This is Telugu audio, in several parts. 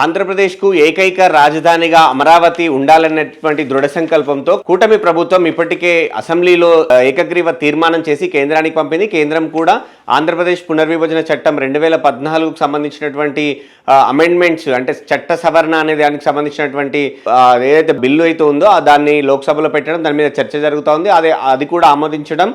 ఆంధ్రప్రదేశ్కు ఏకైక రాజధానిగా అమరావతి ఉండాలన్నటువంటి దృఢ సంకల్పంతో కూటమి ప్రభుత్వం ఇప్పటికే అసెంబ్లీలో ఏకగ్రీవ తీర్మానం చేసి కేంద్రానికి పంపింది. కేంద్రం కూడా ఆంధ్రప్రదేశ్ పునర్విభజన చట్టం 2014కు సంబంధించినటువంటి అమెండ్మెంట్స్ అంటే చట్ట సవరణ అనే దానికి సంబంధించినటువంటి ఏదైతే బిల్లు అయితే ఉందో దాన్ని లోక్సభలో పెట్టడం, దాని మీద చర్చ జరుగుతోంది. అది కూడా ఆమోదించడం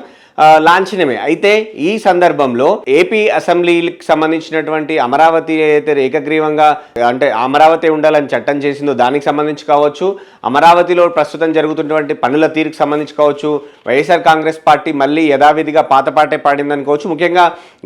లాంఛనమే. అయితే ఈ సందర్భంలో ఏపీ అసెంబ్లీకి సంబంధించినటువంటి అమరావతి అయితే ఏకగ్రీవంగా అంటే అమరావతి ఉండాలని చట్టం చేసిందో దానికి సంబంధించి కావచ్చు, అమరావతిలో ప్రస్తుతం జరుగుతున్నటువంటి పనుల తీరుకు సంబంధించి కావచ్చు, వైఎస్ఆర్ కాంగ్రెస్ పార్టీ మళ్ళీ యథావిధిగా పాతపాటే పాడిందని కావచ్చు. ముఖ్యంగా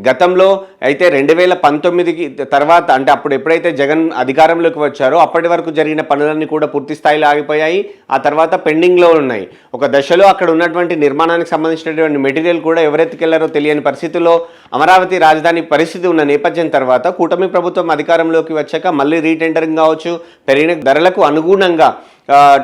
గతంలో అయితే 2019కి తర్వాత అంటే అప్పుడు ఎప్పుడైతే జగన్ అధికారంలోకి వచ్చారో అప్పటి వరకు జరిగిన పనులన్నీ కూడా పూర్తి స్థాయిలో ఆగిపోయాయి. ఆ తర్వాత పెండింగ్లో ఉన్నాయి. ఒక దశలో అక్కడ ఉన్నటువంటి నిర్మాణానికి సంబంధించినటువంటి మెటీరియల్ కూడా ఎవరెత్తుకెళ్లారో తెలియని పరిస్థితుల్లో అమరావతి రాజధాని పరిస్థితి ఉన్న నేపథ్యం తర్వాత కూటమి ప్రభుత్వం అధికారంలోకి వచ్చాక మళ్ళీ రీటెండరింగ్ కావచ్చు, పెరిగిన ధరలకు అనుగుణంగా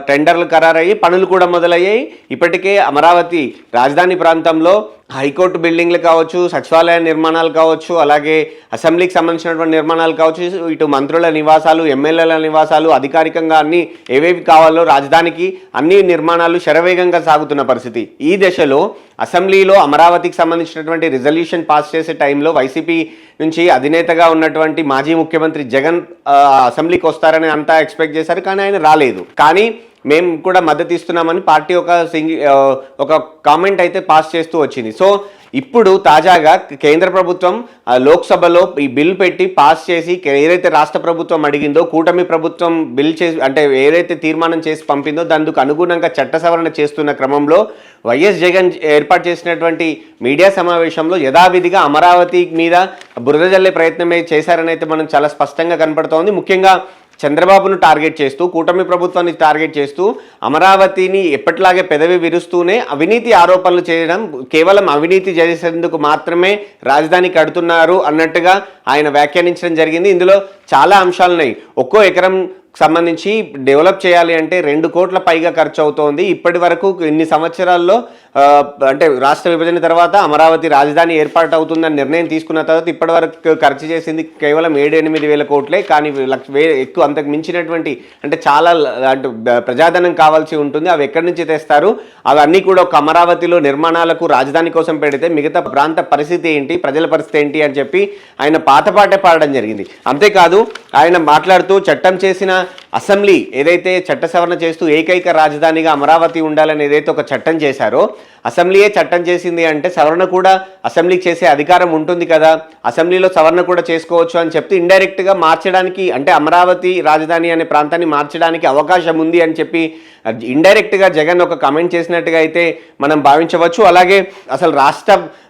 టెండర్లు ఖరారయ్యి పనులు కూడా మొదలయ్యాయి. ఇప్పటికే అమరావతి రాజధాని ప్రాంతంలో హైకోర్టు బిల్డింగ్లు కావచ్చు, సచివాలయ నిర్మాణాలు కావచ్చు, అలాగే అసెంబ్లీకి సంబంధించినటువంటి నిర్మాణాలు కావచ్చు, ఇటు మంత్రుల నివాసాలు, ఎమ్మెల్యేల నివాసాలు, అధికారికంగా అన్ని ఏవేవి కావాలో రాజధానికి అన్ని నిర్మాణాలు శరవేగంగా సాగుతున్న పరిస్థితి. ఈ దశలో అసెంబ్లీలో అమరావతికి సంబంధించినటువంటి రిజల్యూషన్ పాస్ చేసే టైంలో వైసీపీ నుంచి అధినేతగా ఉన్నటువంటి మాజీ ముఖ్యమంత్రి జగన్ అసెంబ్లీకి వస్తారని అంతా ఎక్స్పెక్ట్ చేశారు, కానీ ఆయన రాలేదు. కానీ మేము కూడా మద్దతు ఇస్తున్నామని పార్టీ ఒక కామెంట్ అయితే పాస్ చేస్తూ వచ్చింది. సో ఇప్పుడు తాజాగా కేంద్ర ప్రభుత్వం లోక్సభలో ఈ బిల్ పెట్టి పాస్ చేసి ఏదైతే రాష్ట్ర ప్రభుత్వం అడిగిందో కూటమి ప్రభుత్వం బిల్ చేసి అంటే ఏదైతే తీర్మానం చేసి పంపిందో దానికి అనుగుణంగా చట్ట సవరణ చేస్తున్న క్రమంలో వైఎస్ జగన్ ఏర్పాటు చేసినటువంటి మీడియా సమావేశంలో యథావిధిగా అమరావతి మీద బురద జల్లే ప్రయత్నమే చేశారని అయితే మనం చాలా స్పష్టంగా కనపడుతోంది. ముఖ్యంగా చంద్రబాబును టార్గెట్ చేస్తూ, కూటమి ప్రభుత్వాన్ని టార్గెట్ చేస్తూ అమరావతిని ఎప్పటిలాగే పెదవి విరుస్తూనే అవినీతి ఆరోపణలు చేయడం, కేవలం అవినీతి చేసేందుకు మాత్రమే రాజధాని కడుతున్నారు అన్నట్టుగా ఆయన వ్యాఖ్యానించడం జరిగింది. ఇందులో చాలా అంశాలున్నాయి. ఒక్కో ఎకరం సంబంధించి డెవలప్ చేయాలి అంటే 2 కోట్ల పైగా ఖర్చు అవుతోంది. ఇప్పటి వరకు ఇన్ని సంవత్సరాల్లో అంటే రాష్ట్ర విభజన తర్వాత అమరావతి రాజధాని ఏర్పాటు అవుతుందని నిర్ణయం తీసుకున్న తర్వాత ఇప్పటి వరకు ఖర్చు చేసింది కేవలం 7-8 వేల కోట్లే. కానీ ఎక్కువ అంతకు మించినటువంటి అంటే చాలా అంటే ప్రజాధనం కావాల్సి ఉంటుంది. అవి ఎక్కడి నుంచి తెస్తారు? అవన్నీ కూడా ఒక అమరావతిలో నిర్మాణాలకు రాజధాని కోసం పెడితే మిగతా ప్రాంత పరిస్థితి ఏంటి, ప్రజల పరిస్థితి ఏంటి అని చెప్పి ఆయన పాతపాటే పాడడం జరిగింది. అంతేకాదు ఆయన మాట్లాడుతూ చట్టం చేసిన అసెంబ్లీ ఏదైతే చట్ట సవరణ చేస్తూ ఏకైక రాజధానిగా అమరావతి ఉండాలని ఏదైతే ఒక చట్టం చేశారో అసెంబ్లీయే చట్టం చేసింది అంటే సవరణ కూడా అసెంబ్లీకి చేసే అధికారం ఉంటుంది కదా, అసెంబ్లీలో సవరణ కూడా చేసుకోవచ్చు అని చెప్తే ఇండైరెక్ట్గా మార్చడానికి అంటే అమరావతి రాజధాని అనే ప్రాంతాన్ని మార్చడానికి అవకాశం ఉంది అని చెప్పి ఇండైరెక్ట్గా జగన్ ఒక కామెంట్ చేసినట్టుగా అయితే మనం భావించవచ్చు. అలాగే అసలు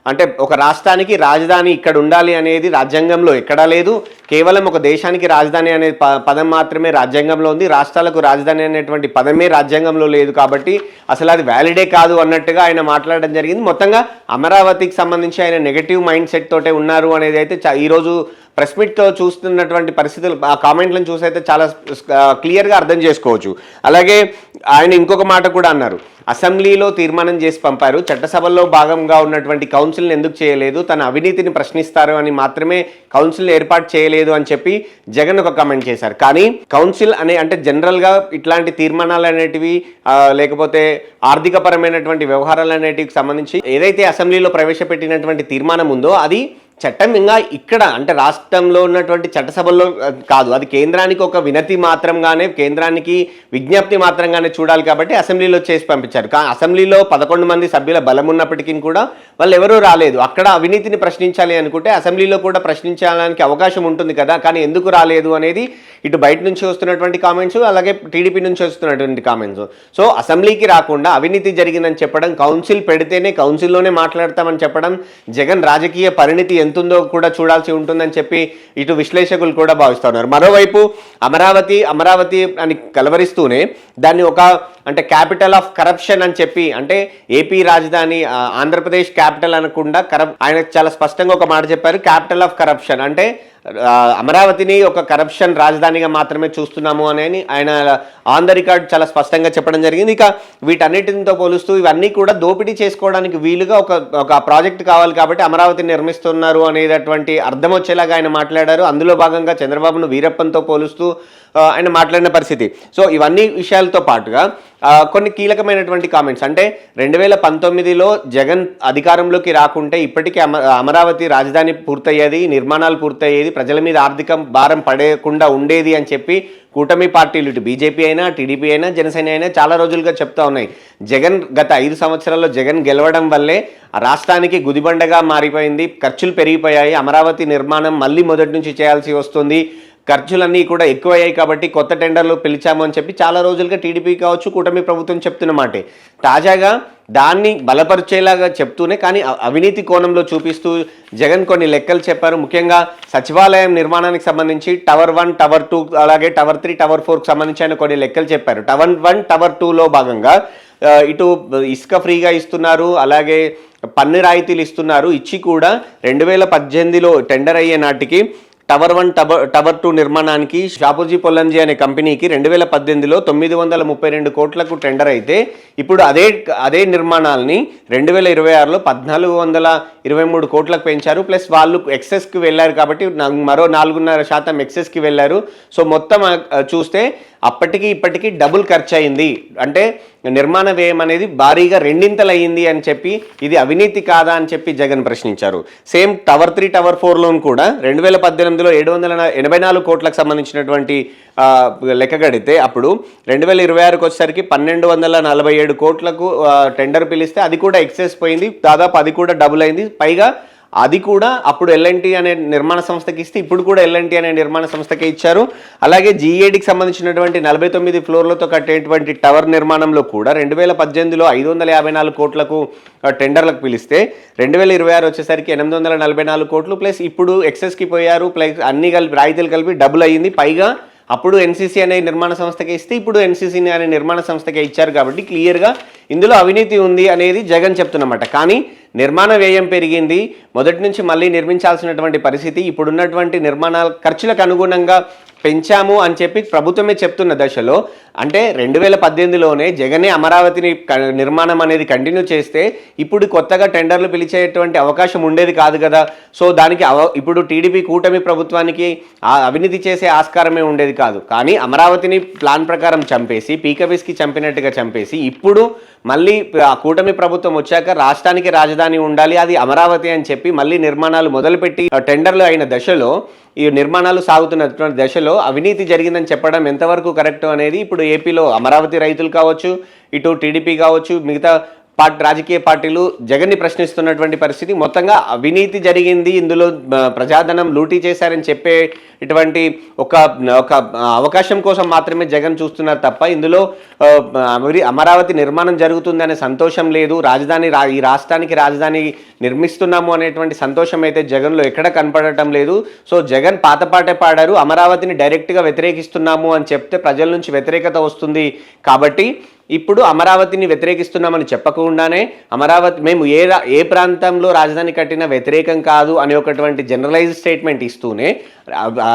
అంటే ఒక రాష్ట్రానికి రాజధాని ఇక్కడ ఉండాలి అనేది రాజ్యాంగంలో ఎక్కడా లేదు. కేవలం ఒక దేశానికి రాజధాని అనే పదం మాత్రమే రాజ్యాంగంలో ఉంది. రాష్ట్రాలకు రాజధాని అనేటువంటి పదమే రాజ్యాంగంలో లేదు. కాబట్టి అసలు అది వ్యాలిడే కాదు అన్నట్టుగా ఆయన మాట్లాడడం జరిగింది. మొత్తంగా అమరావతికి సంబంధించి ఆయన నెగటివ్ మైండ్ సెట్ తోటే ఉన్నారు అనేది అయితే ఈరోజు ప్రెస్ మీట్తో చూస్తున్నటువంటి పరిస్థితులు ఆ కామెంట్లను చూసైతే చాలా క్లియర్గా అర్థం చేసుకోవచ్చు. అలాగే ఆయన ఇంకొక మాట కూడా అన్నారు, అసెంబ్లీలో తీర్మానం చేసి పంపారు, చట్టసభల్లో భాగంగా ఉన్నటువంటి కౌన్సిల్ని ఎందుకు చేయలేదు, తన అవినీతిని ప్రశ్నిస్తారు అని మాత్రమే కౌన్సిల్ ఏర్పాటు చేయలేదు అని చెప్పి జగన్ ఒక కామెంట్ చేశారు. కానీ కౌన్సిల్ అంటే జనరల్గా ఇట్లాంటి తీర్మానాలు అనేటివి లేకపోతే ఆర్థికపరమైనటువంటి వ్యవహారాలు అనేటికి సంబంధించి ఏదైతే అసెంబ్లీలో ప్రవేశపెట్టినటువంటి తీర్మానం ఉందో అది చట్టం ఇంకా ఇక్కడ అంటే రాష్ట్రంలో ఉన్నటువంటి చట్టసభల్లో కాదు, అది కేంద్రానికి ఒక వినతి మాత్రంగానే, కేంద్రానికి విజ్ఞప్తి మాత్రంగానే చూడాలి. కాబట్టి అసెంబ్లీలో చేసి పంపించారు. కానీ అసెంబ్లీలో 11 మంది సభ్యుల బలం ఉన్నప్పటికీ కూడా వాళ్ళు ఎవరూ రాలేదు. అక్కడ అవినీతిని ప్రశ్నించాలి అనుకుంటే అసెంబ్లీలో కూడా ప్రశ్నించడానికి అవకాశం ఉంటుంది కదా, కానీ ఎందుకు రాలేదు అనేది ఇటు బయట నుంచి వస్తున్నటువంటి కామెంట్స్, అలాగే టీడీపీ నుంచి వస్తున్నటువంటి కామెంట్స్. సో అసెంబ్లీకి రాకుండా అవినీతి జరిగిందని చెప్పడం, కౌన్సిల్ పెడితేనే కౌన్సిల్లోనే మాట్లాడతామని చెప్పడం జగన్ రాజకీయ పరిణితి ఎంతుందో కూడా చూడాల్సి ఉంటుందని చెప్పి ఇటు విశ్లేషకులు కూడా భావిస్తున్నారు. మరోవైపు అమరావతి అని కలవరిస్తూనే దాన్ని ఒక అంటే క్యాపిటల్ ఆఫ్ కరప్షన్ అని చెప్పి అంటే ఏపీ రాజధాని ఆంధ్రప్రదేశ్ క్యాపిటల్ అనకుండా ఆయన చాలా స్పష్టంగా ఒక మాట చెప్పారు, క్యాపిటల్ ఆఫ్ కరప్షన్ అంటే అమరావతిని ఒక కరప్షన్ రాజధానిగా మాత్రమే చూస్తున్నాము అని ఆయన ఆన్ ద రికార్డ్ చాలా స్పష్టంగా చెప్పడం జరిగింది. ఇక వీటన్నిటితో పోలుస్తూ ఇవన్నీ కూడా దోపిడీ చేసుకోవడానికి వీలుగా ఒక ప్రాజెక్ట్ కావాలి కాబట్టి అమరావతిని నిర్మిస్తున్నారు అనేటటువంటి అర్థం వచ్చేలాగా ఆయన మాట్లాడారు. అందులో భాగంగా చంద్రబాబును వీరప్పన్తో పోలుస్తూ ఆయన మాట్లాడిన పరిస్థితి. సో ఇవన్నీ విషయాలతో పాటుగా కొన్ని కీలకమైనటువంటి కామెంట్స్, అంటే 2019లో జగన్ అధికారంలోకి రాకుంటే ఇప్పటికీ అమరావతి రాజధాని పూర్తయ్యేది, నిర్మాణాలు పూర్తయ్యేది, ప్రజల మీద ఆర్థిక భారం పడకుండా ఉండేది అని చెప్పి కూటమి పార్టీలు ఇటు బీజేపీ అయినా టీడీపీ అయినా జనసేన అయినా చాలా రోజులుగా చెప్తా ఉన్నాయి. జగన్ గత 5 సంవత్సరాల్లో జగన్ గెలవడం వల్లే రాష్ట్రానికి గుదిబండగా మారిపోయింది, ఖర్చులు పెరిగిపోయాయి, అమరావతి నిర్మాణం మళ్ళీ మొదటి నుంచి చేయాల్సి వస్తుంది, ఖర్చులన్నీ కూడా ఎక్కువయ్యాయి కాబట్టి కొత్త టెండర్లు పిలిచాము అని చెప్పి చాలా రోజులుగా టీడీపీ కావచ్చు కూటమి ప్రభుత్వం చెప్తున్న మాటే. తాజాగా దాన్ని బలపరిచేలాగా చెప్తూనే కానీ అవినీతి కోణంలో చూపిస్తూ జగన్ కొన్ని లెక్కలు చెప్పారు. ముఖ్యంగా సచివాలయం నిర్మాణానికి సంబంధించి టవర్ 1, టవర్ 2, అలాగే టవర్ 3, టవర్ 4కు సంబంధించి ఆయన కొన్ని లెక్కలు చెప్పారు. టవర్ 1, టవర్ 2లో భాగంగా ఇటు ఇసుక ఫ్రీగా ఇస్తున్నారు, అలాగే పన్ను రాయితీలు ఇస్తున్నారు. ఇచ్చి కూడా 2018లో టెండర్ అయ్యే నాటికి టవర్ 1, టవర్ 2 నిర్మాణానికి షాపూర్జీ పొల్లంజీ అనే కంపెనీకి 2018లో 932 కోట్లకు టెండర్ అయితే ఇప్పుడు అదే నిర్మాణాలని 2026లో 1423 కోట్లకు పెంచారు. ప్లస్ వాళ్ళు ఎక్సెస్కి వెళ్ళారు కాబట్టి మరో 4.5% ఎక్సెస్కి వెళ్ళారు. సో మొత్తం చూస్తే అప్పటికి ఇప్పటికీ డబుల్ ఖర్చు అయింది, అంటే నిర్మాణ వ్యయం అనేది భారీగా రెండింతలు అయ్యింది అని చెప్పి ఇది అవినీతి కాదా అని చెప్పి జగన్ ప్రశ్నించారు. సేమ్ టవర్ 3, టవర్ 4లోను కూడా 2018లో 784 కోట్లకు సంబంధించినటువంటి లెక్క గడితే అప్పుడు 2026కి వచ్చేసరికి 1247 కోట్లకు టెండర్ పిలిస్తే అది కూడా ఎక్సెస్ పోయింది, దాదాపు అది కూడా డబుల్ అయింది. పైగా అది కూడా అప్పుడు ఎల్ఎన్టీ అనే నిర్మాణ సంస్థకి ఇస్తే ఇప్పుడు కూడా ఎల్ఎన్టీ అనే నిర్మాణ సంస్థకే ఇచ్చారు. అలాగే జీఏడీకి సంబంధించినటువంటి 49 ఫ్లోర్లతో కట్టేటువంటి టవర్ నిర్మాణంలో కూడా 2018లో 554 కోట్లకు టెండర్లకు పిలిస్తే 2026 వచ్చేసరికి 844 కోట్లు ప్లస్ ఇప్పుడు ఎక్సెస్కి పోయారు, ప్లస్ అన్ని కలిపి రాయితీలు కలిపి డబుల్ అయ్యింది. పైగా అప్పుడు ఎన్సీసీ అనే నిర్మాణ సంస్థకే ఇస్తే ఇప్పుడు ఎన్సీసీ అనే నిర్మాణ సంస్థకే ఇచ్చారు. కాబట్టి క్లియర్గా ఇందులో అవినీతి ఉంది అనేది జగన్ చెప్తున్నమాట. కానీ నిర్మాణ వ్యయం పెరిగింది, మొదటి నుంచి మళ్ళీ నిర్మించాల్సినటువంటి పరిస్థితి, ఇప్పుడున్నటువంటి నిర్మాణాల ఖర్చులకు అనుగుణంగా పెంచాము అని చెప్పి ప్రభుత్వమే చెప్తున్న దశలో, అంటే 2018లోనే జగనే అమరావతిని నిర్మాణం అనేది కంటిన్యూ చేస్తే ఇప్పుడు కొత్తగా టెండర్లు పిలిచేటువంటి అవకాశం ఉండేది కాదు కదా. సో దానికి ఇప్పుడు టీడీపీ కూటమి ప్రభుత్వానికి అవినీతి చేసే ఆస్కారమే ఉండేది కాదు. కానీ అమరావతిని ప్లాన్ ప్రకారం చంపేసి పీకబిస్కి చంపినట్టుగా చంపేసి ఇప్పుడు మళ్ళీ ఆ కూటమి ప్రభుత్వం వచ్చాక రాష్ట్రానికి రాజధాని ఉండాలి, అది అమరావతి అని చెప్పి మళ్ళీ నిర్మాణాలు మొదలుపెట్టి టెండర్లు అయిన దశలో ఈ నిర్మాణాలు సాగుతున్నటువంటి దశలో అవినీతి జరిగిందని చెప్పడం ఎంతవరకు కరెక్ట్ అనేది ఇప్పుడు ఏపీలో అమరావతి రైతులు కావచ్చు, ఇటు టీడీపీ కావచ్చు, మిగతా రాజకీయ పార్టీలు జగన్ని ప్రశ్నిస్తున్నటువంటి పరిస్థితి. మొత్తంగా అవినీతి జరిగింది, ఇందులో ప్రజాధనం లూటీ చేశారని చెప్పే ఇటువంటి ఒక అవకాశం కోసం మాత్రమే జగన్ చూస్తున్నారు తప్ప ఇందులో అమరావతి నిర్మాణం జరుగుతుంది అనే సంతోషం లేదు, ఈ రాష్ట్రానికి రాజధాని నిర్మిస్తున్నాము అనేటువంటి సంతోషం అయితే జగన్లో ఎక్కడ కనపడటం లేదు. సో జగన్ పాతపాటే పాడారు, అమరావతిని డైరెక్ట్గా వ్యతిరేకిస్తున్నాము అని చెప్తే ప్రజల నుంచి వ్యతిరేకత వస్తుంది. కాబట్టి ఇప్పుడు అమరావతిని వ్యతిరేకిస్తున్నామని చెప్పకుండానే మేము ఏ ప్రాంతంలో రాజధాని కట్టినా వ్యతిరేకం కాదు అనే ఒకటువంటి జనరలైజ్ స్టేట్మెంట్ ఇస్తూనే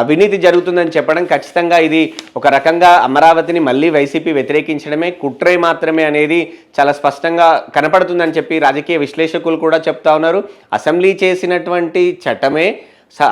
అవినీతి జరుగుతుందని చెప్పడం ఖచ్చితంగా ఇది ఒక రకంగా అమరావతిని మళ్ళీ వైసీపీ వ్యతిరేకించడమే, కుట్రే మాత్రమే అనేది చాలా స్పష్టంగా కనపడుతుందని చెప్పి రాజకీయ విశ్లేషకులు కూడా చెప్తా ఉన్నారు. అసెంబ్లీ చేసినటువంటి చట్టమే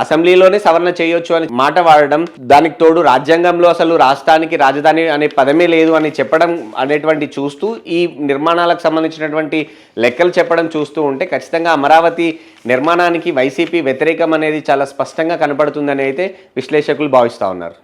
అసెంబ్లీలోనే సవరణ చేయొచ్చు అని మాట వాడడం, దానికి తోడు రాజ్యాంగంలో అసలు రాష్ట్రానికి రాజధాని అనే పదమే లేదు అని చెప్పడం అనేటువంటి చూస్తూ ఈ నిర్మాణాలకు సంబంధించినటువంటి లెక్కలు చెప్పడం చూస్తూ ఉంటే ఖచ్చితంగా అమరావతి నిర్మాణానికి వైసీపీ వ్యతిరేకం అనేది చాలా స్పష్టంగా కనపడుతుందని అయితే విశ్లేషకులు భావిస్తూ ఉన్నారు.